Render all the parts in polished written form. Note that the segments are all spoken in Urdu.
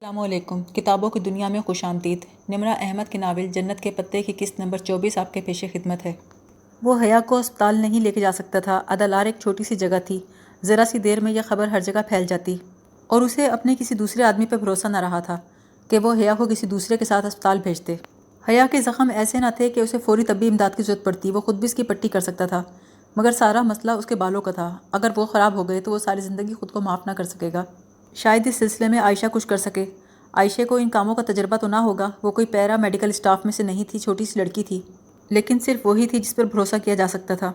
السلام علیکم۔ کتابوں کی دنیا میں خوش آمدید۔ نمرہ احمد کی ناول جنت کے پتے کی قسط نمبر 24 آپ کے پیش خدمت ہے۔ وہ حیا کو اسپتال نہیں لے کے جا سکتا تھا۔ ادالار ایک چھوٹی سی جگہ تھی۔ ذرا سی دیر میں یہ خبر ہر جگہ پھیل جاتی اور اسے اپنے کسی دوسرے آدمی پہ بھروسہ نہ رہا تھا کہ وہ حیا کو کسی دوسرے کے ساتھ اسپتال بھیج دے۔ حیا کے زخم ایسے نہ تھے کہ اسے فوری طبی امداد کی ضرورت پڑتی۔ وہ خود بھی اس کی پٹی کر سکتا تھا، مگر سارا مسئلہ اس کے بالوں کا تھا۔ اگر وہ خراب ہو گئے تو وہ ساری زندگی خود کو معاف نہ کر سکے گا۔ شاید اس سلسلے میں عائشہ کچھ کر سکے۔ عائشہ کو ان کاموں کا تجربہ تو نہ ہوگا، وہ کوئی پیرا میڈیکل اسٹاف میں سے نہیں تھی، چھوٹی سی لڑکی تھی، لیکن صرف وہی تھی جس پر بھروسہ کیا جا سکتا تھا۔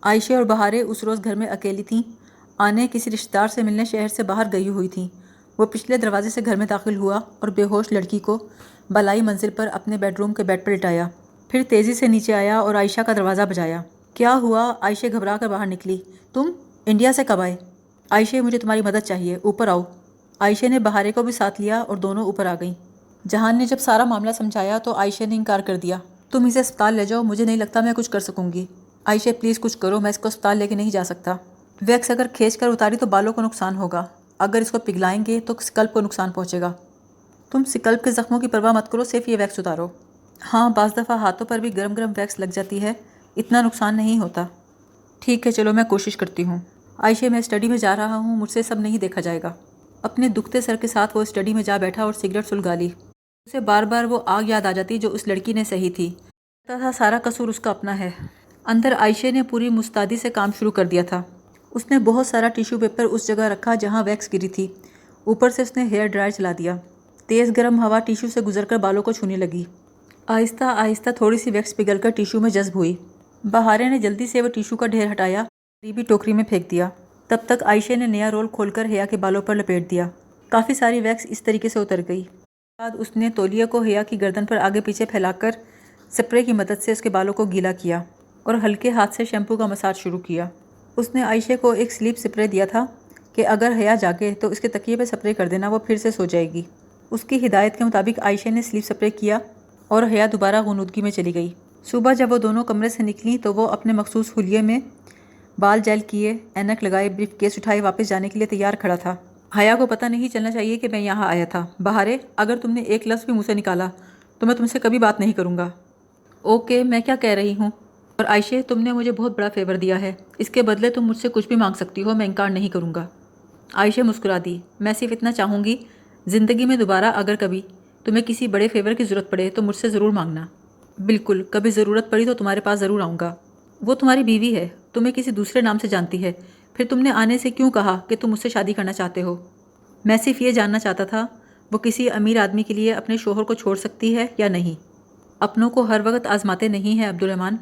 عائشہ اور بہاریں اس روز گھر میں اکیلی تھیں۔ آنے کسی رشتہ دار سے ملنے شہر سے باہر گئی ہوئی تھیں۔ وہ پچھلے دروازے سے گھر میں داخل ہوا اور بے ہوش لڑکی کو بالائی منزل پر اپنے بیڈ روم کے بیڈ پر لٹایا، پھر تیزی سے نیچے آیا اور عائشہ کا دروازہ بجایا۔ کیا ہوا؟ عائشہ گھبرا کر باہر نکلی۔ تم انڈیا سے کب آئے؟ عائشہ، مجھے تمہاری مدد چاہیے، اوپر آؤ۔ عائشہ نے بہاریں کو بھی ساتھ لیا اور دونوں اوپر آ گئیں۔ جہان نے جب سارا معاملہ سمجھایا تو عائشہ نے انکار کر دیا۔ تم اسے اسپتال لے جاؤ، مجھے نہیں لگتا میں کچھ کر سکوں گی۔ عائشہ پلیز کچھ کرو، میں اس کو اسپتال لے کے نہیں جا سکتا۔ ویکس اگر کھینچ کر اتاری تو بالوں کو نقصان ہوگا، اگر اس کو پگھلائیں گے تو سکلپ کو نقصان پہنچے گا۔ تم سکلپ کے زخموں کی پرواہ مت کرو، صرف یہ ویکس اتارو۔ ہاں، بعض دفعہ ہاتھوں پر بھی گرم گرم ویکس لگ جاتی ہے، اتنا نقصان نہیں ہوتا۔ ٹھیک ہے، چلو میں کوشش کرتی ہوں۔ عائشہ، میں اسٹڈی میں جا رہا ہوں، مجھ سے سب نہیں دیکھا جائے گا۔ اپنے دکھتے سر کے ساتھ وہ اسٹڈی میں جا بیٹھا اور سگریٹ سلگا لی۔ اسے بار بار وہ آگ یاد آ جاتی جو اس لڑکی نے سہی تھی۔ لگتا تھا سارا قصور اس کا اپنا ہے۔ اندر عائشہ نے پوری مستعدی سے کام شروع کر دیا تھا۔ اس نے بہت سارا ٹیشو پیپر اس جگہ رکھا جہاں ویکس گری تھی۔ اوپر سے اس نے ہیئر ڈرائر چلا دیا۔ تیز گرم ہوا ٹیشو سے گزر کر بالوں کو چھونے لگی۔ آہستہ آہستہ تھوڑی سی ویکس پگھل کر ٹیشو میں جذب ہوئی۔ بہاریں نے جلدی سے وہ ٹیشو کا ڈھیر ہٹایا، قریبی ٹوکری میں پھینک دیا۔ تب تک عائشہ نے نیا رول کھول کر حیا کے بالوں پر لپیٹ دیا۔ کافی ساری ویکس اس طریقے سے اتر گئی۔ بعد اس نے تولیے کو حیا کی گردن پر آگے پیچھے پھیلا کر سپرے کی مدد سے اس کے بالوں کو گیلا کیا اور ہلکے ہاتھ سے شیمپو کا مساج شروع کیا۔ اس نے عائشہ کو ایک سلیپ سپرے دیا تھا کہ اگر حیا جاگے تو اس کے تکیے پہ سپرے کر دینا، وہ پھر سے سو جائے گی۔ اس کی ہدایت کے مطابق عائشہ نے سلیپ سپرے کیا اور حیا دوبارہ غنودگی میں چلی گئی۔ صبح جب وہ دونوں کمرے سے نکلیں تو وہ اپنے مخصوص حلیے میں بال جیل کیے، اینک لگائے، بریف کیس اٹھائے واپس جانے کے لیے تیار کھڑا تھا۔ حیا کو پتہ نہیں چلنا چاہیے کہ میں یہاں آیا تھا۔ بہاریں، اگر تم نے ایک لفظ بھی منہ سے نکالا تو میں تم سے کبھی بات نہیں کروں گا۔ اوکے، میں کیا کہہ رہی ہوں؟ اور عائشہ، تم نے مجھے بہت بڑا فیور دیا ہے، اس کے بدلے تم مجھ سے کچھ بھی مانگ سکتی ہو، میں انکار نہیں کروں گا۔ عائشہ مسکرا دی۔ میں صرف اتنا چاہوں گی، زندگی میں دوبارہ اگر کبھی تمہیں کسی بڑے فیور کی ضرورت پڑے تو مجھ سے ضرور مانگنا۔ بالکل، کبھی ضرورت پڑی تو تمہارے پاس ضرور آؤں گا۔ وہ تمہاری بیوی ہے، تمہیں کسی دوسرے نام سے جانتی ہے، پھر تم نے آنے سے کیوں کہا کہ تم مجھ سے شادی کرنا چاہتے ہو؟ میں صرف یہ جاننا چاہتا تھا وہ کسی امیر آدمی کے لیے اپنے شوہر کو چھوڑ سکتی ہے یا نہیں۔ اپنوں کو ہر وقت آزماتے نہیں ہیں عبدالرحمن۔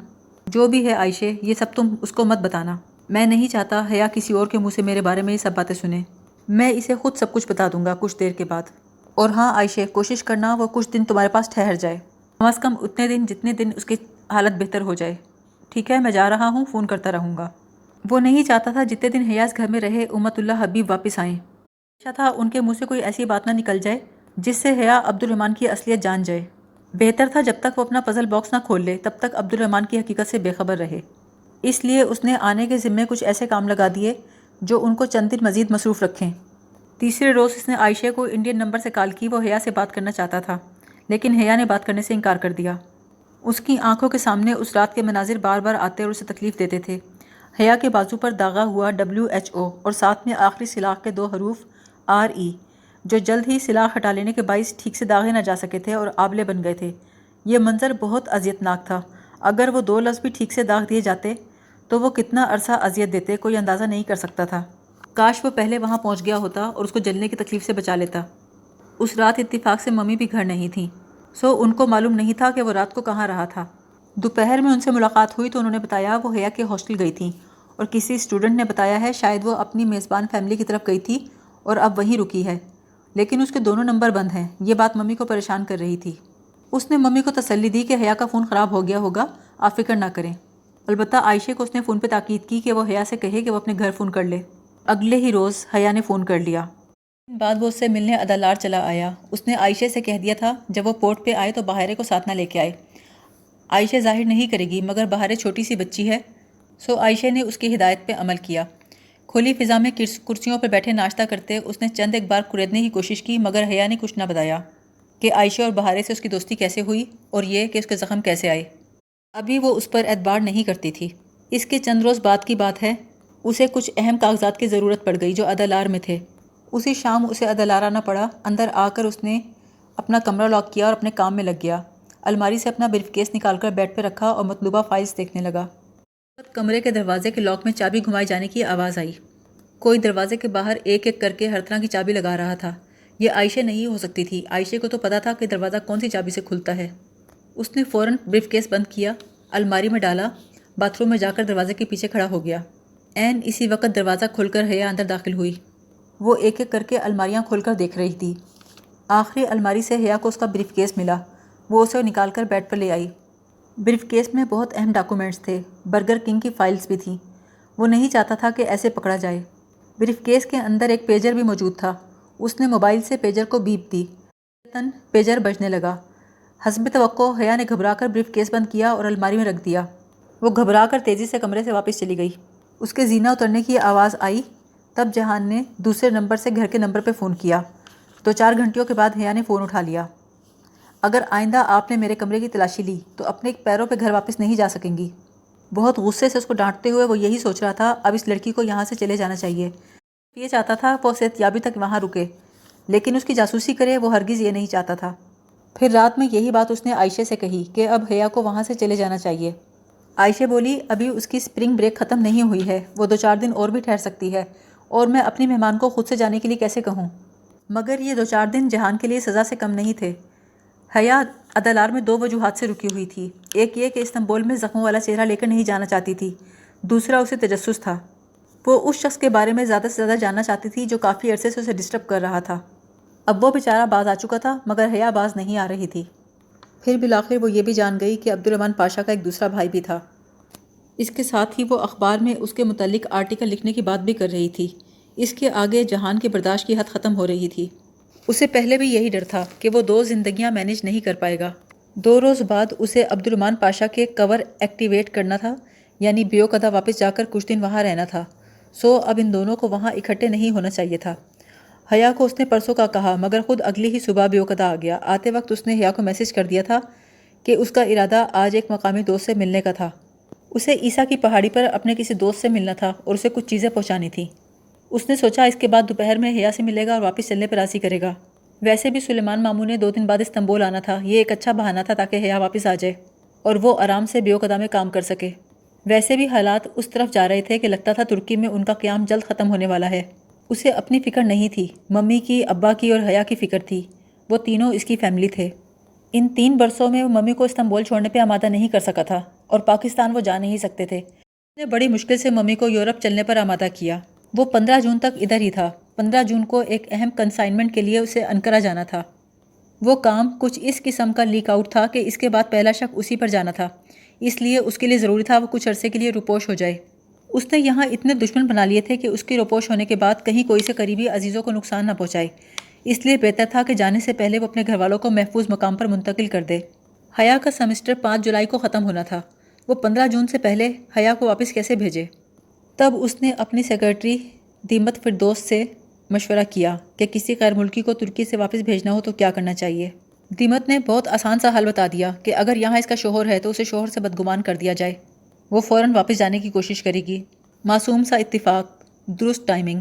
جو بھی ہے عائشہ، یہ سب تم اس کو مت بتانا۔ میں نہیں چاہتا حیا کسی اور کے منہ سے میرے بارے میں یہ سب باتیں سنے۔ میں اسے خود سب کچھ بتا دوں گا کچھ دیر کے بعد۔ اور ہاں عائشہ، کوشش کرنا وہ کچھ دن تمہارے پاس ٹھہر جائے، کم از کم اتنے دن جتنے دن اس کی حالت بہتر ہو جائے۔ ٹھیک ہے، میں جا رہا ہوں، فون کرتا رہوں گا۔ وہ نہیں چاہتا تھا جتنے دن حیا اس گھر میں رہے امت اللہ حبیب واپس آئیں۔ اچھا تھا ان کے منہ سے کوئی ایسی بات نہ نکل جائے جس سے حیا عبدالرحمن کی اصلیت جان جائے۔ بہتر تھا جب تک وہ اپنا پزل باکس نہ کھول لے تب تک عبدالرحمن کی حقیقت سے بے خبر رہے۔ اس لیے اس نے آنے کے ذمے کچھ ایسے کام لگا دیے جو ان کو چند دن مزید مصروف رکھیں۔ تیسرے روز اس نے عائشہ کو انڈین نمبر سے کال کی۔ وہ حیا سے بات کرنا چاہتا تھا لیکن حیا نے بات کرنے سے انکار کر دیا۔ اس کی آنکھوں کے سامنے اس رات کے مناظر بار بار آتے اور اسے تکلیف دیتے تھے۔ حیا کے بازو پر داغا ہوا WHO اور ساتھ میں آخری سلاخ کے 2 حروف RE، جو جلد ہی سلاخ ہٹا لینے کے باعث ٹھیک سے داغے نہ جا سکے تھے اور آبلے بن گئے تھے۔ یہ منظر بہت اذیت ناک تھا۔ اگر وہ 2 لفظ بھی ٹھیک سے داغ دیے جاتے تو وہ کتنا عرصہ اذیت دیتے کوئی اندازہ نہیں کر سکتا تھا۔ کاش وہ پہلے وہاں پہنچ گیا ہوتا اور اس کو جلنے کی تکلیف سے بچا لیتا۔ اس رات اتفاق سے ممی بھی گھر نہیں تھیں، سو ان کو معلوم نہیں تھا کہ وہ رات کو کہاں رہا تھا۔ دوپہر میں ان سے ملاقات ہوئی تو انہوں نے بتایا وہ حیا کے ہاسٹل گئی تھیں، اور کسی اسٹوڈنٹ نے بتایا ہے شاید وہ اپنی میزبان فیملی کی طرف گئی تھی اور اب وہیں رکی ہے، لیکن اس کے دونوں نمبر بند ہیں۔ یہ بات ممی کو پریشان کر رہی تھی۔ اس نے ممی کو تسلی دی کہ حیا کا فون خراب ہو گیا ہوگا، آپ فکر نہ کریں۔ البتہ عائشہ کو اس نے فون پہ تاکید کی کہ وہ حیا سے کہے کہ وہ اپنے گھر فون کر لے۔ اگلے ہی روز حیا نے فون کر لیا۔ بعد وہ اس سے ملنے ادالار چلا آیا۔ اس نے عائشہ سے کہہ دیا تھا جب وہ پورٹ پہ آئے تو بہاریں کو ساتھ نہ لے کے آئے۔ عائشہ ظاہر نہیں کرے گی، مگر بہاریں چھوٹی سی بچی ہے، سو عائشہ نے اس کی ہدایت پہ عمل کیا۔ کھلی فضا میں کرسیوں پر بیٹھے ناشتہ کرتے اس نے چند ایک بار کریدنے کی کوشش کی، مگر حیا نے کچھ نہ بتایا کہ عائشہ اور بہارے سے اس کی دوستی کیسے ہوئی اور یہ کہ اس کے زخم کیسے آئے۔ ابھی وہ اس پر اعتبار نہیں کرتی تھی۔ اس کے چند روز بعد کی بات ہے، اسے کچھ اہم کاغذات کی ضرورت پڑ گئی جو عدالار میں تھے۔ اسی شام اسے عدالار آنا پڑا۔ اندر آ کر اس نے اپنا کمرہ لاک کیا اور اپنے کام میں لگ گیا۔ الماری سے اپنا بریف کیس نکال کر بیڈ پہ رکھا اور مطلوبہ فائلز دیکھنے لگا۔ کمرے کے دروازے کے لاک میں چابی گھمائے جانے کی آواز آئی۔ کوئی دروازے کے باہر ایک ایک کر کے ہر طرح کی چابی لگا رہا تھا۔ یہ عائشہ نہیں ہو سکتی تھی۔ عائشہ کو تو پتا تھا کہ دروازہ کون سی چابی سے کھلتا ہے۔ اس نے فوراً بریف کیس بند کیا، الماری میں ڈالا، باتھ روم میں جا کر دروازے کے پیچھے کھڑا ہو گیا۔ عین اسی وقت دروازہ کھل کر حیا اندر داخل ہوئی۔ وہ ایک ایک کر کے الماریاں کھول کر دیکھ رہی تھی۔ آخری الماری سے حیا کو اس کا بریف کیس ملا۔ وہ اسے نکال کر بیڈ پر لے آئی۔ بریف کیس میں بہت اہم ڈاکومنٹس تھے، برگر کنگ کی فائلز بھی تھیں۔ وہ نہیں چاہتا تھا کہ ایسے پکڑا جائے۔ بریف کیس کے اندر ایک پیجر بھی موجود تھا۔ اس نے موبائل سے پیجر کو بیپ دی۔ پیجر بجنے لگا۔ حسب توقع حیا نے گھبرا کر بریف کیس بند کیا اور الماری میں رکھ دیا۔ وہ گھبرا کر تیزی سے کمرے سے واپس چلی گئی۔ اس کے زینہ اترنے کی آواز آئی۔ تب جہان نے دوسرے نمبر سے گھر کے نمبر پہ فون کیا۔ 2-4 گھنٹیوں کے بعد حیا نے فون اٹھا لیا۔ اگر آئندہ آپ نے میرے کمرے کی تلاشی لی تو اپنے پیروں پہ گھر واپس نہیں جا سکیں گی۔ بہت غصے سے اس کو ڈانٹتے ہوئے وہ یہی سوچ رہا تھا، اب اس لڑکی کو یہاں سے چلے جانا چاہیے۔ یہ چاہتا تھا وہ صحت یابی تک وہاں رکے، لیکن اس کی جاسوسی کرے وہ ہرگز یہ نہیں چاہتا تھا۔ پھر رات میں یہی بات اس نے عائشہ سے کہی کہ اب حیا کو وہاں سے چلے جانا چاہیے۔ عائشہ بولی، ابھی اس کی سپرنگ بریک ختم نہیں ہوئی ہے، وہ 2-4 دن اور بھی ٹھہر سکتی ہے، اور میں اپنی مہمان کو خود سے جانے کے لیے کیسے کہوں؟ مگر یہ 2-4 دن جہان کے لیے سزا سے کم نہیں تھے۔ حیا عدالار میں 2 وجوہات سے رکی ہوئی تھی۔ ایک یہ کہ استنبول میں زخموں والا چہرہ لے کر نہیں جانا چاہتی تھی، دوسرا اسے تجسس تھا۔ وہ اس شخص کے بارے میں زیادہ سے زیادہ جاننا چاہتی تھی جو کافی عرصے سے اسے ڈسٹرب کر رہا تھا۔ اب وہ بیچارہ باز آ چکا تھا، مگر حیا باز نہیں آ رہی تھی۔ پھر بالآخر وہ یہ بھی جان گئی کہ عبدالرحمن پاشا کا ایک دوسرا بھائی بھی تھا۔ اس کے ساتھ ہی وہ اخبار میں اس کے متعلق آرٹیکل لکھنے کی بات بھی کر رہی تھی۔ اس کے آگے جہان کے برداشت کی حد ختم ہو رہی تھی۔ اسے پہلے بھی یہی ڈر تھا کہ وہ 2 زندگیاں مینیج نہیں کر پائے گا۔ 2 روز بعد اسے عبدالرحمن پاشا کے کور ایکٹیویٹ کرنا تھا، یعنی بیوقدہ واپس جا کر کچھ دن وہاں رہنا تھا۔ اب ان دونوں کو وہاں اکٹھے نہیں ہونا چاہیے تھا۔ حیا کو اس نے پرسوں کا کہا، مگر خود اگلی ہی صبح بیوقدہ آ گیا۔ آتے وقت اس نے حیا کو میسج کر دیا تھا کہ اس کا ارادہ آج ایک مقامی دوست سے ملنے کا تھا۔ اسے عیسیٰ کی پہاڑی پر اپنے کسی دوست سے ملنا تھا اور اسے کچھ چیزیں پہنچانی تھیں۔ اس نے سوچا اس کے بعد دوپہر میں حیا سے ملے گا اور واپس چلنے پر راضی کرے گا۔ ویسے بھی سلیمان ماموں نے 2 دن بعد استنبول آنا تھا، یہ ایک اچھا بہانہ تھا تاکہ حیا واپس آ جائے اور وہ آرام سے بیوقدہ میں کام کر سکے۔ ویسے بھی حالات اس طرف جا رہے تھے کہ لگتا تھا ترکی میں ان کا قیام جلد ختم ہونے والا ہے۔ اسے اپنی فکر نہیں تھی، ممی کی، ابا کی اور حیا کی فکر تھی۔ وہ تینوں اس کی فیملی تھے۔ ان 3 برسوں میں وہ ممی کو استنبول چھوڑنے پہ آمادہ نہیں کر سکا تھا اور پاکستان وہ جا نہیں سکتے تھے۔ اس نے بڑی مشکل سے ممی کو یورپ چلنے پر آمادہ کیا۔ وہ 15 جون تک ادھر ہی تھا۔ 15 جون کو ایک اہم کنسائنمنٹ کے لیے اسے انقرہ جانا تھا۔ وہ کام کچھ اس قسم کا لیک آؤٹ تھا کہ اس کے بعد پہلا شک اسی پر جانا تھا، اس لیے اس کے لیے ضروری تھا وہ کچھ عرصے کے لیے روپوش ہو جائے۔ اس نے یہاں اتنے دشمن بنا لیے تھے کہ اس کی روپوش ہونے کے بعد کہیں کوئی سے قریبی عزیزوں کو نقصان نہ پہنچائے، اس لیے بہتر تھا کہ جانے سے پہلے وہ اپنے گھر والوں کو محفوظ مقام پر منتقل کر دے۔ حیا کا سیمسٹر 5 جولائی کو ختم ہونا تھا۔ وہ 15 جون سے پہلے حیا کو واپس کیسے بھیجے؟ تب اس نے اپنی سیکرٹری دیمت فردوس سے مشورہ کیا کہ کسی غیر ملکی کو ترکی سے واپس بھیجنا ہو تو کیا کرنا چاہیے۔ دیمت نے بہت آسان سا حل بتا دیا کہ اگر یہاں اس کا شوہر ہے تو اسے شوہر سے بدگمان کر دیا جائے، وہ فوراً واپس جانے کی کوشش کرے گی۔ معصوم سا اتفاق، درست ٹائمنگ۔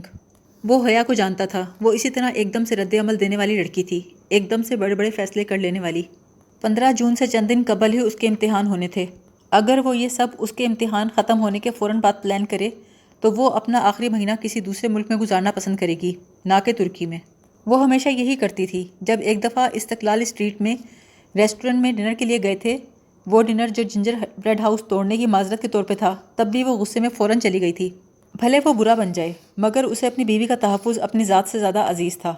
وہ حیا کو جانتا تھا، وہ اسی طرح ایک دم سے رد عمل دینے والی لڑکی تھی، ایک دم سے بڑے بڑے فیصلے کر لینے والی۔ 15 جون سے چند دن قبل ہی اس کے امتحان ہونے تھے۔ اگر وہ یہ سب اس کے امتحان ختم ہونے کے فوراً بعد پلان کرے تو وہ اپنا آخری مہینہ کسی دوسرے ملک میں گزارنا پسند کرے گی، نہ کہ ترکی میں۔ وہ ہمیشہ یہی کرتی تھی۔ جب ایک دفعہ استقلال اسٹریٹ میں ریسٹورنٹ میں ڈنر کے لیے گئے تھے، وہ ڈنر جو جنجر بریڈ ہاؤس توڑنے کی معذرت کے طور پہ تھا، تب بھی وہ غصے میں فوراً چلی گئی تھی، بھلے وہ برا بن جائے، مگر اسے اپنی بیوی کا تحفظ اپنی ذات سے زیادہ عزیز تھا۔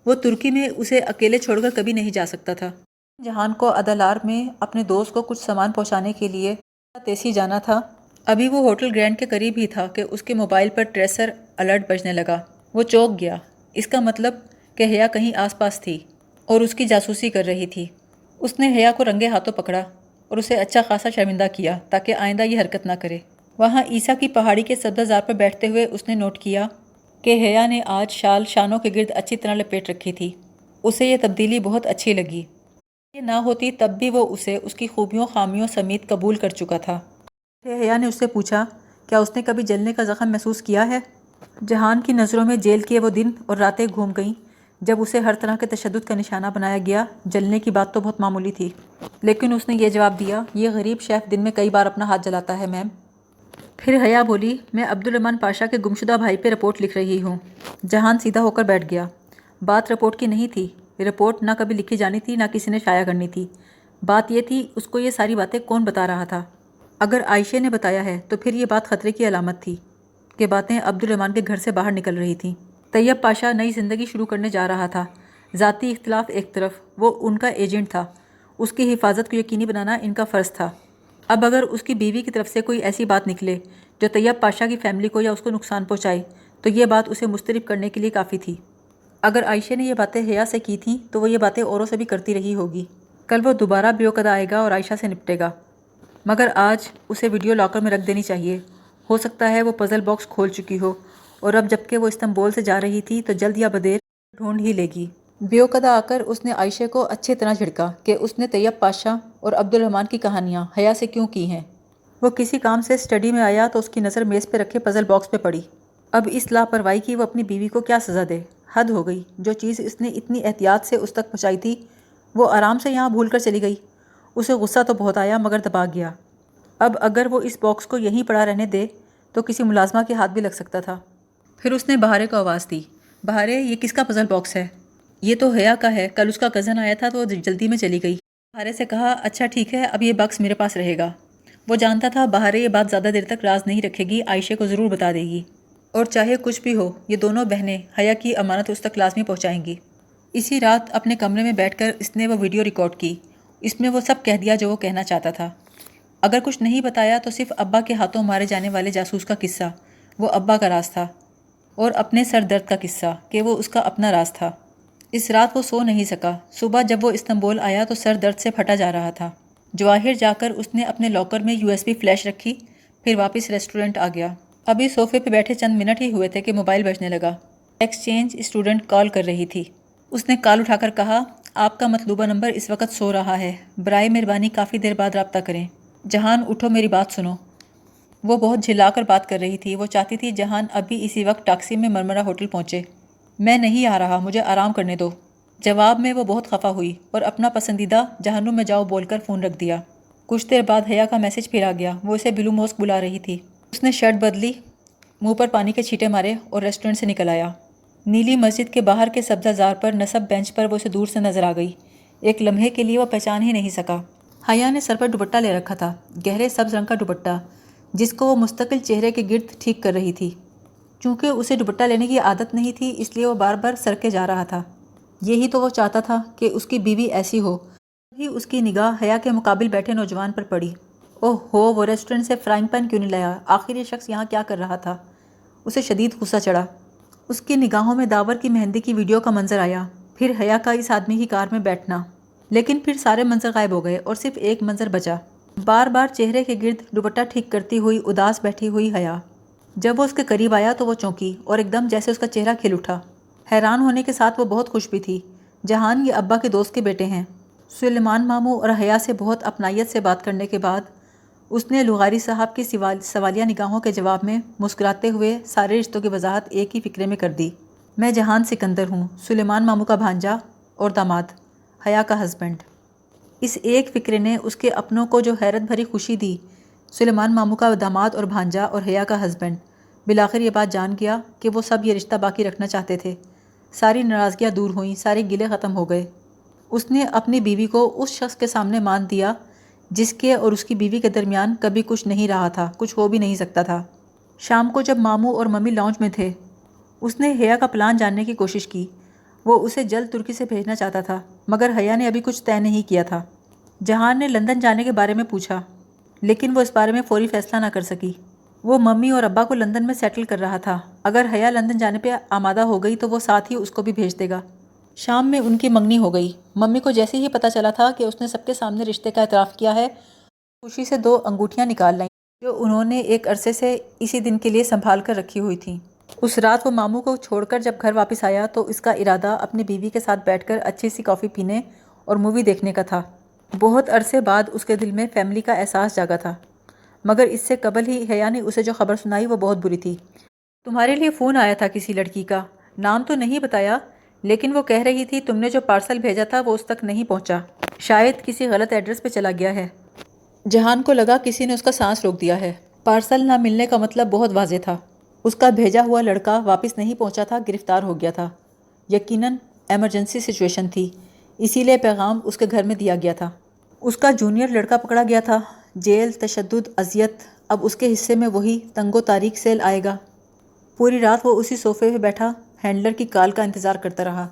وہ ترکی میں اسے اکیلے چھوڑ کر کبھی نہیں جا سکتا تھا۔ جہان کو عدالار میں اپنے دوست کو کچھ سامان پہنچانے کے لیے تیسی جانا تھا۔ ابھی وہ ہوٹل گرینڈ کے قریب ہی تھا کہ اس کے موبائل پر ٹریسر الرٹ بجنے لگا۔ وہ چونک گیا۔ اس کا مطلب کہ حیا کہیں آس پاس تھی اور اس کی جاسوسی کر رہی تھی۔ اس نے حیا کو رنگے ہاتھوں پکڑا اور اسے اچھا خاصا شرمندہ کیا تاکہ آئندہ یہ حرکت نہ کرے۔ وہاں عیسیٰ کی پہاڑی کے سبزہ پر بیٹھتے ہوئے اس نے نوٹ کیا کہ حیا نے آج شال شانوں کے گرد اچھی طرح لپیٹ رکھی تھی۔ اسے یہ تبدیلی بہت اچھی لگی۔ یہ نہ ہوتی تب بھی وہ اسے اس کی خوبیوں خامیوں سمیت قبول کر چکا تھا۔ حیا نے اس سے پوچھا، کیا اس نے کبھی جلنے کا زخم محسوس کیا ہے؟ جہان کی نظروں میں جیل کے وہ دن اور راتیں گھوم گئیں جب اسے ہر طرح کے تشدد کا نشانہ بنایا گیا۔ جلنے کی بات تو بہت معمولی تھی، لیکن اس نے یہ جواب دیا، یہ غریب شیف دن میں کئی بار اپنا ہاتھ جلاتا ہے میم۔ پھر حیا بولی، میں عبدالرحمن پاشا کے گمشدہ بھائی پہ رپورٹ لکھ رہی ہوں۔ جہان سیدھا ہو کر بیٹھ گیا۔ بات رپورٹ کی نہیں تھی۔ رپورٹ نہ کبھی لکھی جانی تھی، نہ کسی نے شائع کرنی تھی۔ بات یہ تھی، اس کو یہ ساری باتیں کون بتا رہا تھا؟ اگر عائشہ نے بتایا ہے تو پھر یہ بات خطرے کی علامت تھی کہ باتیں عبدالرحمن کے گھر سے باہر نکل رہی تھیں۔ طیب پاشا نئی زندگی شروع کرنے جا رہا تھا۔ ذاتی اختلاف ایک طرف، وہ ان کا ایجنٹ تھا۔ اس کی حفاظت کو یقینی بنانا ان کا فرض تھا۔ اب اگر اس کی بیوی کی طرف سے کوئی ایسی بات نکلے جو طیب پاشا کی فیملی کو یا اس کو نقصان پہنچائے تو یہ بات اسے مضطرب کرنے کے لیے کافی تھی۔ اگر عائشہ نے یہ باتیں حیا سے کی تھیں تو وہ یہ باتیں اوروں سے بھی کرتی رہی ہوگی۔ کل وہ دوبارہ بیوقدہ آئے گا اور عائشہ سے نپٹے گا، مگر آج اسے ویڈیو لاکر میں رکھ دینی چاہیے۔ ہو سکتا ہے وہ پزل باکس کھول چکی ہو، اور اب جبکہ وہ استنبول سے جا رہی تھی تو جلد یا بدیر ڈھونڈ ہی لے گی۔ بیوقدہ آ کر اس نے عائشہ کو اچھی طرح جھڑکا کہ اس نے طیب پاشا اور عبدالرحمن کی کہانیاں حیا سے کیوں کی ہیں۔ وہ کسی کام سے اسٹڈی میں آیا تو اس کی نظر میز پہ رکھے پزل باکس پہ پڑی۔ اب اس لاپرواہی کی وہ اپنی بیوی کو کیا سزا دے؟ حد ہو گئی۔ جو چیز اس نے اتنی احتیاط سے اس تک پہنچائی تھی وہ آرام سے یہاں بھول کر چلی گئی۔ اسے غصہ تو بہت آیا مگر دبا گیا۔ اب اگر وہ اس باکس کو یہیں پڑا رہنے دے تو کسی ملازمہ کے ہاتھ بھی لگ سکتا تھا۔ پھر اس نے بہارے کو آواز دی، بہارے، یہ کس کا پزل باکس ہے؟ یہ تو حیا کا ہے، کل اس کا کزن آیا تھا تو وہ جلدی میں چلی گئی۔ بہارے سے کہا، اچھا ٹھیک ہے، اب یہ باکس میرے پاس رہے گا۔ وہ جانتا تھا بہارے یہ بات زیادہ دیر تک راز نہیں رکھے گی، عائشہ کو ضرور بتا دے گی، اور چاہے کچھ بھی ہو یہ دونوں بہنیں حیا کی امانت اس تک لازمی پہنچائیں گی۔ اسی رات اپنے کمرے میں بیٹھ کر اس نے وہ ویڈیو ریکارڈ کی۔ اس میں وہ سب کہہ دیا جو وہ کہنا چاہتا تھا۔ اگر کچھ نہیں بتایا تو صرف ابا کے ہاتھوں مارے جانے والے جاسوس کا قصہ، وہ ابا کا راز تھا، اور اپنے سر درد کا قصہ کہ وہ اس کا اپنا راز تھا۔ اس رات وہ سو نہیں سکا۔ صبح جب وہ استنبول آیا تو سر درد سے پھٹا جا رہا تھا۔ جواہر جا کر اس نے اپنے لاکر میں USB فلیش رکھی، پھر واپس ریسٹورنٹ آ گیا۔ ابھی صوفے پہ بیٹھے چند منٹ ہی ہوئے تھے کہ موبائل بجنے لگا۔ ایکسچینج اسٹوڈنٹ کال کر رہی تھی۔ اس نے کال اٹھا کر کہا، آپ کا مطلوبہ نمبر اس وقت سو رہا ہے، برائے مہربانی کافی دیر بعد رابطہ کریں۔ جہان اٹھو، میری بات سنو۔ وہ بہت جھلا کر بات کر رہی تھی۔ وہ چاہتی تھی جہان ابھی اسی وقت ٹیکسی میں مرمرا ہوٹل پہنچے۔ میں نہیں آ رہا، مجھے آرام کرنے دو۔ جواب میں وہ بہت خفا ہوئی اور اپنا پسندیدہ جہنم میں جاؤ بول کر فون رکھ دیا۔ کچھ دیر بعد حیا کا میسج پھر آ گیا۔ وہ اسے بلو موسک بلا رہی تھی۔ اس نے شرٹ بدلی، منہ پر پانی کے چھینٹے مارے اور ریسٹورنٹ سے نکل آیا۔ نیلی مسجد کے باہر کے سبزہ زار پر نصب بینچ پر وہ اسے دور سے نظر آ گئی۔ ایک لمحے کے لیے وہ پہچان ہی نہیں سکا۔ حیا نے سر پر دوپٹہ لے رکھا تھا، گہرے سبز رنگ کا دوپٹہ، جس کو وہ مستقل چہرے کے گرد ٹھیک کر رہی تھی۔ چونکہ اسے دوپٹہ لینے کی عادت نہیں تھی اس لیے وہ بار بار سرکے جا رہا تھا۔ یہی تو وہ چاہتا تھا کہ اس کی بیوی ایسی ہو۔ تبھی اس کی نگاہ حیا کے مقابل بیٹھے نوجوان پر پڑی۔ اوہ ہو، وہ ریسٹورنٹ سے فرائنگ پین کیوں نہیں لایا؟ آخر یہ شخص یہاں کیا کر رہا تھا؟ اسے شدید غصہ چڑھا۔ اس کی نگاہوں میں داور کی مہندی کی ویڈیو کا منظر آیا، پھر حیا کا اس آدمی کی کار میں بیٹھنا، لیکن پھر سارے منظر غائب ہو گئے اور صرف ایک منظر بچا، بار بار چہرے کے گرد دوپٹہ ٹھیک کرتی ہوئی اداس بیٹھی ہوئی حیا۔ جب وہ اس کے قریب آیا تو وہ چونکی اور ایک دم جیسے اس کا چہرہ کھل اٹھا۔ حیران ہونے کے ساتھ وہ بہت خوش بھی تھی۔ جہان یہ ابا کے دوست کے بیٹے ہیں۔ سلیمان ماموں اور حیا سے بہت اپنائیت سے بات کرنے کے بعد اس نے لغاری صاحب کی سوالیہ نگاہوں کے جواب میں مسکراتے ہوئے سارے رشتوں کی وضاحت ایک ہی فقرے میں کر دی۔ میں جہان سکندر ہوں، سلیمان ماموں کا بھانجا اور داماد، حیا کا ہسبینڈ۔ اس ایک فقرے نے اس کے اپنوں کو جو حیرت بھری خوشی دی۔ سلیمان ماموں کا داماد اور بھانجا اور حیا کا ہسبینڈ بالآخر یہ بات جان گیا کہ وہ سب یہ رشتہ باقی رکھنا چاہتے تھے۔ ساری ناراضگیاں دور ہوئیں، سارے گلے ختم ہو گئے۔ اس نے اپنی بیوی کو اس شخص کے سامنے مان دیا جس کے اور اس کی بیوی کے درمیان کبھی کچھ نہیں رہا تھا، کچھ ہو بھی نہیں سکتا تھا۔ شام کو جب ماموں اور ممی لاؤنج میں تھے، اس نے حیا کا پلان جاننے کی کوشش کی۔ وہ اسے جلد ترکی سے بھیجنا چاہتا تھا، مگر حیا نے ابھی کچھ طے نہیں کیا تھا۔ جہان نے لندن جانے کے بارے میں پوچھا، لیکن وہ اس بارے میں فوری فیصلہ نہ کر سکی۔ وہ ممی اور ابا کو لندن میں سیٹل کر رہا تھا۔ اگر حیا لندن جانے پہ آمادہ ہو گئی تو وہ ساتھ ہی اس کو بھی بھیج دے گا۔ شام میں ان کی منگنی ہو گئی۔ ممی کو جیسے ہی پتہ چلا تھا کہ اس نے سب کے سامنے رشتے کا اعتراف کیا ہے، خوشی سے 2 انگوٹھیاں نکال لائیں۔ جو انہوں نے ایک عرصے سے اسی دن کے لیے سنبھال کر رکھی ہوئی تھیں۔ اس رات وہ ماموں کو چھوڑ کر جب گھر واپس آیا تو اس کا ارادہ اپنی بیوی کے ساتھ بیٹھ کر اچھی سی کافی پینے اور مووی دیکھنے کا تھا۔ بہت عرصے بعد اس کے دل میں فیملی کا احساس جاگا تھا، مگر اس سے قبل ہی حیا نے اسے جو خبر سنائی وہ بہت بری تھی۔ تمہارے لیے فون آیا تھا کسی لڑکی کا، نام تو نہیں بتایا، لیکن وہ کہہ رہی تھی تم نے جو پارسل بھیجا تھا وہ اس تک نہیں پہنچا، شاید کسی غلط ایڈریس پہ چلا گیا ہے۔ جہان کو لگا کسی نے اس کا سانس روک دیا ہے۔ پارسل نہ ملنے کا مطلب بہت واضح تھا، اس کا بھیجا ہوا لڑکا واپس نہیں پہنچا تھا، گرفتار ہو گیا تھا۔ یقیناً ایمرجنسی سچویشن تھی، اسی لیے پیغام اس کے گھر میں دیا گیا تھا۔ اس کا جونیئر لڑکا پکڑا گیا تھا، جیل، تشدد، اذیت، اب اس کے حصے میں وہی تنگ و تاریک سیل آئے گا۔ پوری رات وہ اسی صوفے پہ بیٹھا ہینڈلر کی کال کا انتظار کرتا رہا۔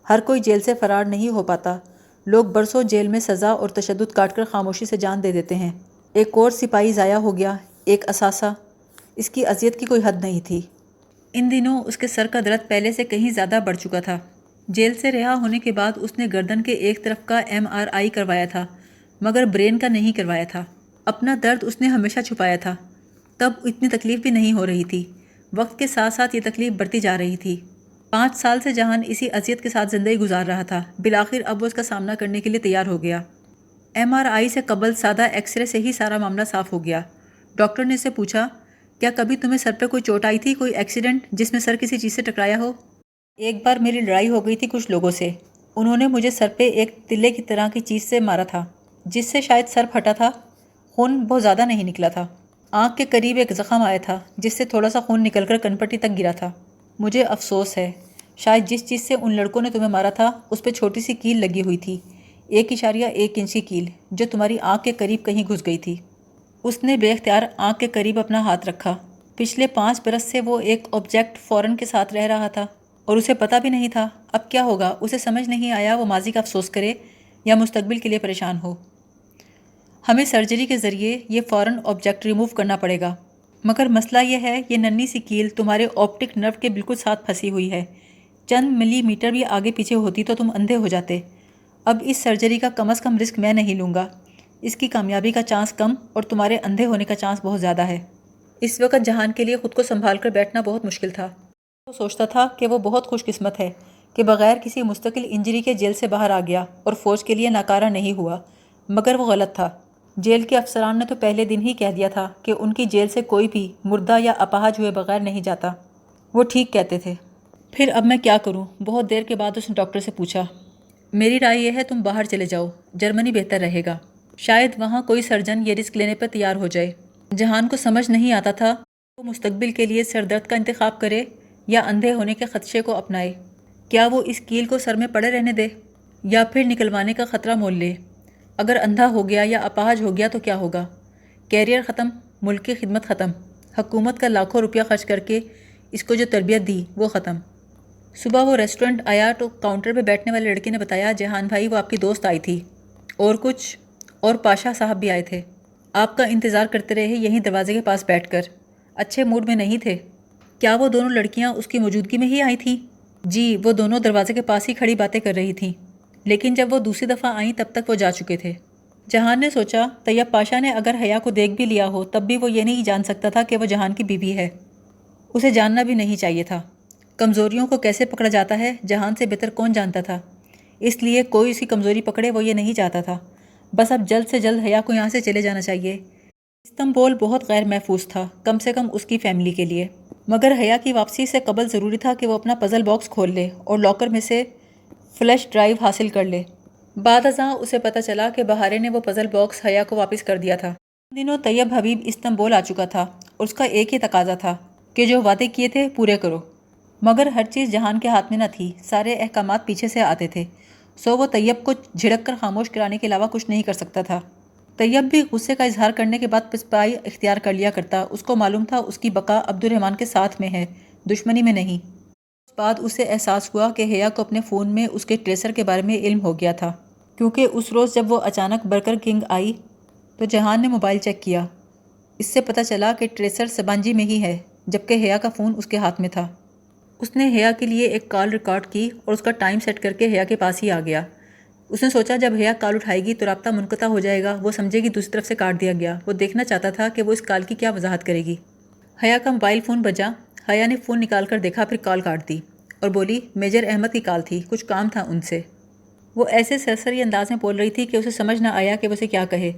ہر کوئی جیل سے فرار نہیں ہو پاتا، لوگ برسوں جیل میں سزا اور تشدد کاٹ کر خاموشی سے جان دے دیتے ہیں۔ ایک اور سپاہی ضائع ہو گیا، ایک اثاثہ، اس کی اذیت کی کوئی حد نہیں تھی۔ ان دنوں اس کے سر کا درد پہلے سے کہیں زیادہ بڑھ چکا تھا۔ جیل سے رہا ہونے کے بعد اس نے گردن کے ایک طرف کا MRI کروایا تھا، مگر برین کا نہیں کروایا تھا۔ اپنا درد اس نے ہمیشہ چھپایا تھا، تب اتنی تکلیف بھی نہیں ہو رہی تھی۔ وقت کے ساتھ ساتھ یہ تکلیف بڑھتی جا رہی تھی۔ 5 سال سے جہان اسی اذیت کے ساتھ زندگی گزار رہا تھا، بالآخر اب وہ اس کا سامنا کرنے کے لیے تیار ہو گیا۔ MRI سے قبل سادہ ایکس رے سے ہی سارا معاملہ صاف ہو گیا۔ ڈاکٹر نے اسے پوچھا، کیا کبھی تمہیں سر پہ کوئی چوٹ آئی تھی، کوئی ایکسیڈنٹ جس میں سر کسی چیز سے ٹکرایا ہو؟ ایک بار میری لڑائی ہو گئی تھی کچھ لوگوں سے، انہوں نے مجھے سر پہ ایک تلے کی طرح کی چیز سے مارا تھا، جس سے شاید سر پھٹا تھا۔ خون بہت زیادہ نہیں نکلا تھا، آنکھ کے قریب ایک زخم آیا تھا جس سے تھوڑا سا خون نکل کر کنپٹی تک گرا تھا۔ مجھے افسوس ہے، شاید جس چیز سے ان لڑکوں نے تمہیں مارا تھا اس پہ چھوٹی سی کیل لگی ہوئی تھی، 1.1 انچ کی کیل، جو تمہاری آنکھ کے قریب کہیں گھس گئی تھی۔ اس نے بے اختیار آنکھ کے قریب اپنا ہاتھ رکھا۔ پچھلے 5 برس سے وہ ایک آبجیکٹ فورن کے ساتھ رہ رہا تھا اور اسے پتہ بھی نہیں تھا اب کیا ہوگا۔ اسے سمجھ نہیں آیا وہ ماضی کا افسوس کرے یا مستقبل کے لیے پریشان ہو۔ ہمیں سرجری کے ذریعے یہ فورن آبجیکٹ ریموو کرنا پڑے گا، مگر مسئلہ یہ ہے یہ ننھی سی کیل تمہارے آپٹک نرو کے بالکل ساتھ پھنسی ہوئی ہے، چند ملی میٹر بھی آگے پیچھے ہوتی تو تم اندھے ہو جاتے۔ اب اس سرجری کا کم از کم رسک میں نہیں لوں گا، اس کی کامیابی کا چانس کم اور تمہارے اندھے ہونے کا چانس بہت زیادہ ہے۔ اس وقت جہان کے لیے خود کو سنبھال کر بیٹھنا بہت مشکل تھا۔ وہ سوچتا تھا کہ وہ بہت خوش قسمت ہے کہ بغیر کسی مستقل انجری کے جیل سے باہر آ گیا اور فوج کے لیے ناکارہ نہیں ہوا، مگر وہ غلط تھا۔ جیل کے افسران نے تو پہلے دن ہی کہہ دیا تھا کہ ان کی جیل سے کوئی بھی مردہ یا اپاہج ہوئے بغیر نہیں جاتا۔ وہ ٹھیک کہتے تھے۔ پھر اب میں کیا کروں؟ بہت دیر کے بعد اس نے ڈاکٹر سے پوچھا۔ میری رائے یہ ہے تم باہر چلے جاؤ، جرمنی بہتر رہے گا، شاید وہاں کوئی سرجن یہ رسک لینے پر تیار ہو جائے۔ جہان کو سمجھ نہیں آتا تھا وہ مستقبل کے لیے سر درد کا انتخاب کرے یا اندھے ہونے کے خدشے کو اپنائے۔ کیا وہ اس کیل کو سر میں پڑے رہنے دے یا پھر نکلوانے کا خطرہ مول لے؟ اگر اندھا ہو گیا یا اپاہج ہو گیا تو کیا ہوگا؟ کیریئر ختم، ملک کی خدمت ختم، حکومت کا لاکھوں روپیہ خرچ کر کے اس کو جو تربیت دی وہ ختم۔ صبح وہ ریسٹورنٹ آیا تو کاؤنٹر پہ بیٹھنے والے لڑکے نے بتایا، جہان بھائی وہ آپ کی دوست آئی تھی اور کچھ اور پاشا صاحب بھی آئے تھے، آپ کا انتظار کرتے رہے یہیں دروازے کے پاس بیٹھ کر، اچھے موڈ میں نہیں تھے۔ کیا وہ دونوں لڑکیاں اس کی موجودگی میں ہی آئی تھیں؟ جی، وہ دونوں دروازے کے پاس ہی کھڑی باتیں کر رہی تھیں، لیکن جب وہ دوسری دفعہ آئیں تب تک وہ جا چکے تھے۔ جہان نے سوچا طیب پاشا نے اگر حیا کو دیکھ بھی لیا ہو تب بھی وہ یہ نہیں جان سکتا تھا کہ وہ جہان کی بیوی ہے، اسے جاننا بھی نہیں چاہیے تھا۔ کمزوریوں کو کیسے پکڑا جاتا ہے جہان سے بہتر کون جانتا تھا، اس لیے کوئی اس کی کمزوری پکڑے وہ یہ نہیں چاہتا تھا۔ بس اب جلد سے جلد حیا کو یہاں سے چلے جانا چاہیے۔ استنبول بہت غیر محفوظ تھا، کم سے کم اس کی فیملی کے لیے، مگر حیا کی واپسی سے قبل ضروری تھا کہ وہ اپنا پزل باکس کھول لے اور لاکر میں سے فلیش ڈرائیو حاصل کر لے۔ بعد ازاں اسے پتہ چلا کہ بہارے نے وہ پزل باکس حیا کو واپس کر دیا تھا۔ ان دنوں طیب حبیب استنبول آ چکا تھا اور اس کا ایک ہی تقاضا تھا کہ جو وعدے کیے تھے پورے کرو، مگر ہر چیز جہان کے ہاتھ میں نہ تھی، سارے احکامات پیچھے سے آتے تھے، سو وہ طیب کو جھڑک کر خاموش کرانے کے علاوہ کچھ نہیں کر سکتا تھا۔ طیب بھی غصے کا اظہار کرنے کے بعد پسپائی اختیار کر لیا کرتا، اس کو معلوم تھا اس کی بقا عبد الرحمن کے ساتھ میں ہے، دشمنی میں نہیں۔ اس بعد اسے احساس ہوا کہ حیا کو اپنے فون میں اس کے ٹریسر کے بارے میں علم ہو گیا تھا، کیونکہ اس روز جب وہ اچانک برگر کنگ آئی تو جہان نے موبائل چیک کیا، اس سے پتہ چلا کہ ٹریسر سبانجی میں ہی ہے، جبکہ حیا کا فون اس کے ہاتھ میں تھا۔ اس نے حیا کے لیے ایک کال ریکارڈ کی اور اس کا ٹائم سیٹ کر کے حیا کے پاس ہی آ گیا۔ اس نے سوچا جب حیا کال اٹھائے گی تو رابطہ منقطع ہو جائے گا، وہ سمجھے گی دوسری طرف سے کاٹ دیا گیا۔ وہ دیکھنا چاہتا تھا کہ وہ اس کال کی کیا وضاحت کرے گی۔ حیا کا موبائل فون بجا۔ حیا نے فون نکال کر دیکھا، پھر کال کاٹ دی اور بولی میجر احمد کی کال تھی، کچھ کام تھا ان سے۔ وہ ایسے سرسری انداز میں بول رہی تھی کہ اسے سمجھ نہ آیا کہ وہ اسے کیا کہے۔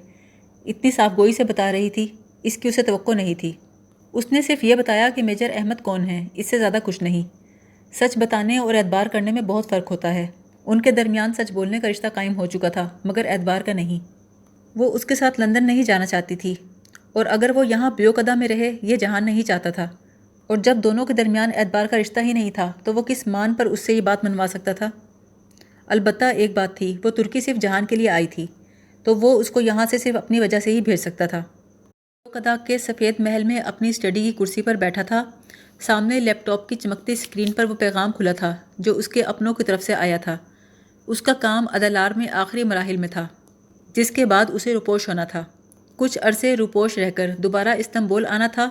اتنی صاف گوئی سے بتا رہی تھی، اس کی اسے توقع نہیں تھی۔ اس نے صرف یہ بتایا کہ میجر احمد کون ہیں، اس سے زیادہ کچھ نہیں۔ سچ بتانے اور اعتبار کرنے میں بہت فرق ہوتا ہے۔ ان کے درمیان سچ بولنے کا رشتہ قائم ہو چکا تھا، مگر اعتبار کا نہیں۔ وہ اس کے ساتھ لندن نہیں جانا چاہتی تھی، اور اگر وہ یہاں بیوقدہ میں رہے یہ جہان نہیں چاہتا تھا، اور جب دونوں کے درمیان اعتبار کا رشتہ ہی نہیں تھا تو وہ کس مان پر اس سے یہ بات منوا سکتا تھا؟ البتہ ایک بات تھی، وہ ترکی صرف جہان کے لیے آئی تھی، تو وہ اس کو یہاں سے صرف اپنی وجہ سے ہی بھیج سکتا تھا۔ بیوقدہ کے سفید محل میں اپنی اسٹڈی کی کرسی پر بیٹھا تھا۔ سامنے لیپ ٹاپ کی چمکتی اسکرین پر وہ پیغام کھلا تھا جو اس کے اپنوں کی طرف سے آیا تھا۔ اس کا کام ادالار میں آخری مراحل میں تھا، جس کے بعد اسے روپوش ہونا تھا۔ کچھ عرصے روپوش رہ کر دوبارہ استنبول آنا تھا،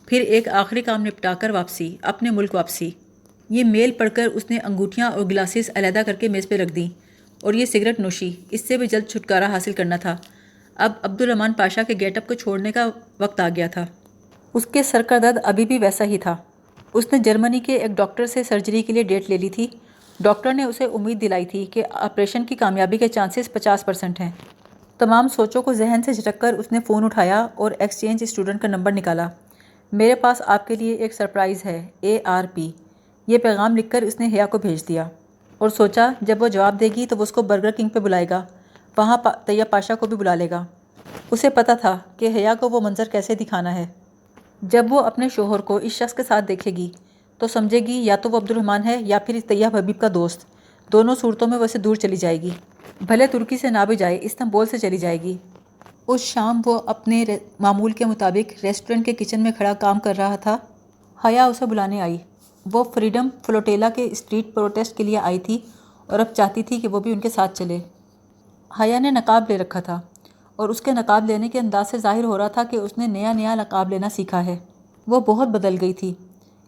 پھر ایک آخری کام نپٹا کر واپسی، اپنے ملک واپسی۔ یہ میل پڑھ کر اس نے انگوٹھیاں اور گلاسز علیحدہ کر کے میز پہ رکھ دیں، اور یہ سگریٹ نوشی، اس سے بھی جلد چھٹکارا حاصل کرنا تھا۔ اب عبدالرحمن پاشا کے گیٹ اپ کو چھوڑنے کا وقت آ گیا تھا۔ اس کے سر کا درد ابھی بھی ویسا ہی تھا۔ اس نے جرمنی کے ایک ڈاکٹر سے سرجری کے لیے ڈیٹ لے لی تھی۔ ڈاکٹر نے اسے امید دلائی تھی کہ آپریشن کی کامیابی کے چانسز 50% ہیں۔ تمام سوچوں کو ذہن سے جھٹک کر اس نے فون اٹھایا اور ایکسچینج اسٹوڈنٹ کا نمبر نکالا۔ میرے پاس آپ کے لیے ایک سرپرائز ہے، ARP۔ یہ پیغام لکھ کر اس نے حیا کو بھیج دیا، اور سوچا جب وہ جواب دے گی تو وہ اس کو برگر کنگ پہ بلائے گا، وہاں طیب پاشا کو بھی بلا لے گا۔ اسے پتہ تھا کہ حیا کو وہ منظر کیسے دکھانا ہے۔ جب وہ اپنے شوہر کو اس شخص کے ساتھ دیکھے گی تو سمجھے گی یا تو وہ عبدالرحمن ہے یا پھر طیب حبیب کا دوست۔ دونوں صورتوں میں وہ اسے دور چلی جائے گی، بھلے ترکی سے نہ بھی جائے، استنبول سے چلی جائے گی۔ اس شام وہ اپنے معمول کے مطابق ریسٹورنٹ کے کچن میں کھڑا کام کر رہا تھا۔ حیا اسے بلانے آئی۔ وہ فریڈم فلوٹیلا کے اسٹریٹ پروٹیسٹ کے لیے آئی تھی اور اب چاہتی تھی کہ وہ بھی ان کے ساتھ چلے۔ حیا نے نقاب لے رکھا تھا، اور اس کے نقاب لینے کے انداز سے ظاہر ہو رہا تھا کہ اس نے نیا نقاب لینا سیکھا ہے۔ وہ بہت بدل گئی تھی،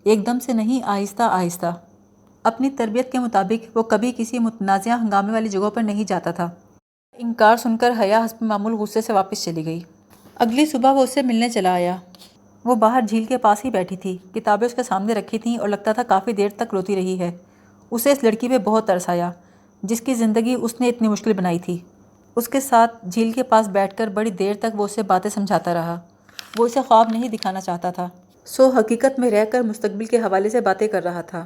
ایک دم سے نہیں، آہستہ آہستہ۔ اپنی تربیت کے مطابق وہ کبھی کسی متنازعہ ہنگامے والی جگہوں پر نہیں جاتا تھا۔ انکار سن کر حیا حسب معمول غصے سے واپس چلی گئی۔ اگلی صبح وہ اس سے ملنے چلا آیا۔ وہ باہر جھیل کے پاس ہی بیٹھی تھی، کتابیں اس کے سامنے رکھی تھیں اور لگتا تھا کافی دیر تک روتی رہی ہے۔ اسے اس لڑکی پہ بہت ترس آیا جس کی زندگی اس نے اتنی مشکل بنائی تھی۔ اس کے ساتھ جھیل کے پاس بیٹھ کر بڑی دیر تک وہ اسے باتیں سمجھاتا رہا۔ وہ اسے خواب نہیں دکھانا چاہتا تھا، سو حقیقت میں رہ کر مستقبل کے حوالے سے باتیں کر رہا تھا۔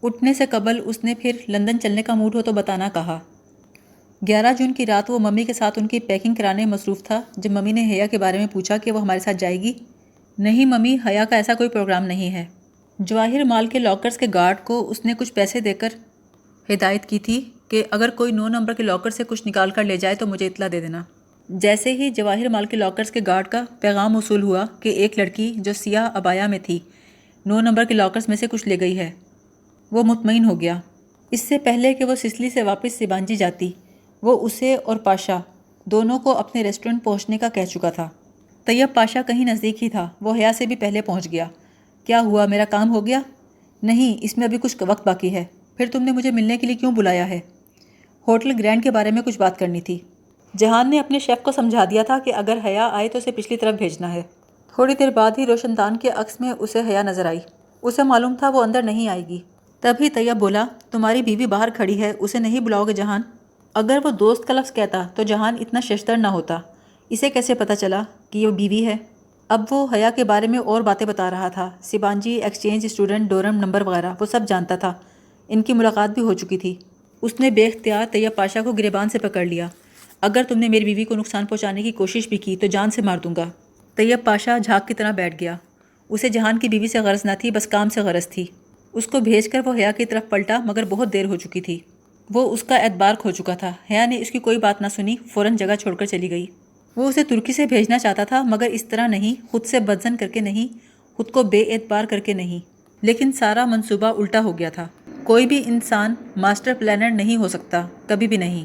اٹھنے سے قبل اس نے پھر لندن چلنے کا موڈ ہو تو بتانا کہا۔ 11 جون کی رات وہ ممی کے ساتھ ان کی پیکنگ کرانے میں مصروف تھا جب ممی نے حیا کے بارے میں پوچھا کہ وہ ہمارے ساتھ جائے گی۔ نہیں ممی، حیا کا ایسا کوئی پروگرام نہیں ہے۔ جواہر مال کے لاکرز کے گارڈ کو اس نے کچھ پیسے دے کر ہدایت کی تھی کہ اگر کوئی 9 نمبر کے لاکر سے کچھ نکال کر لے جائے تو مجھے اطلاع دے دینا۔ جیسے ہی جواہر مال کے لاکرز کے گارڈ کا پیغام موصول ہوا کہ ایک لڑکی جو سیاہ عبایا میں تھی 9 نمبر کے لاکرز میں سے کچھ لے گئی ہے، وہ مطمئن ہو گیا۔ اس سے پہلے کہ وہ سسلی سے واپس سیبانجی جاتی، وہ اسے اور پاشا دونوں کو اپنے ریسٹورنٹ پہنچنے کا کہہ چکا تھا۔ طیب پاشا کہیں نزدیک ہی تھا، وہ حیا سے بھی پہلے پہنچ گیا۔ کیا ہوا، میرا کام ہو گیا؟ نہیں، اس میں ابھی کچھ وقت باقی ہے۔ پھر تم نے مجھے ملنے کے لیے کیوں بلایا ہے؟ ہوٹل گرینڈ کے بارے میں کچھ بات کرنی تھی۔ جہان نے اپنے شیف کو سمجھا دیا تھا کہ اگر حیا آئے تو اسے پچھلی طرف بھیجنا ہے۔ تھوڑی دیر بعد ہی روشن دان کے عکس میں اسے حیا نظر آئی۔ اسے معلوم تھا وہ اندر نہیں آئے گی۔ تبھی طیب بولا، تمہاری بیوی باہر کھڑی ہے، اسے نہیں بلاؤ گے جہان؟ اگر وہ دوست کا لفظ کہتا تو جہان اتنا ششدر نہ ہوتا۔ اسے کیسے پتہ چلا کہ یہ بیوی ہے؟ اب وہ حیا کے بارے میں اور باتیں بتا رہا تھا، سیبانجی، ایکسچینج اسٹوڈنٹ، ڈورم نمبر وغیرہ، وہ سب جانتا تھا۔ ان کی ملاقات بھی ہو چکی تھی۔ اس نے بے اختیار طیب پاشا کو گریبان سے پکڑ لیا۔ اگر تم نے میری بیوی کو نقصان پہنچانے کی کوشش بھی کی تو جان سے مار دوں گا۔ طیب پاشا جھاگ کی طرح بیٹھ گیا۔ اسے جہان کی بیوی سے غرض نہ تھی، بس کام سے غرض تھی۔ اس کو بھیج کر وہ حیا کی طرف پلٹا، مگر بہت دیر ہو چکی تھی۔ وہ اس کا اعتبار کھو چکا تھا۔ حیا نے اس کی کوئی بات نہ سنی، فوراً جگہ چھوڑ کر چلی گئی۔ وہ اسے ترکی سے بھیجنا چاہتا تھا، مگر اس طرح نہیں، خود سے بدظن کر کے نہیں، خود کو بے اعتبار کر کے نہیں۔ لیکن سارا منصوبہ الٹا ہو گیا تھا۔ کوئی بھی انسان ماسٹر پلانر نہیں ہو سکتا، کبھی بھی نہیں۔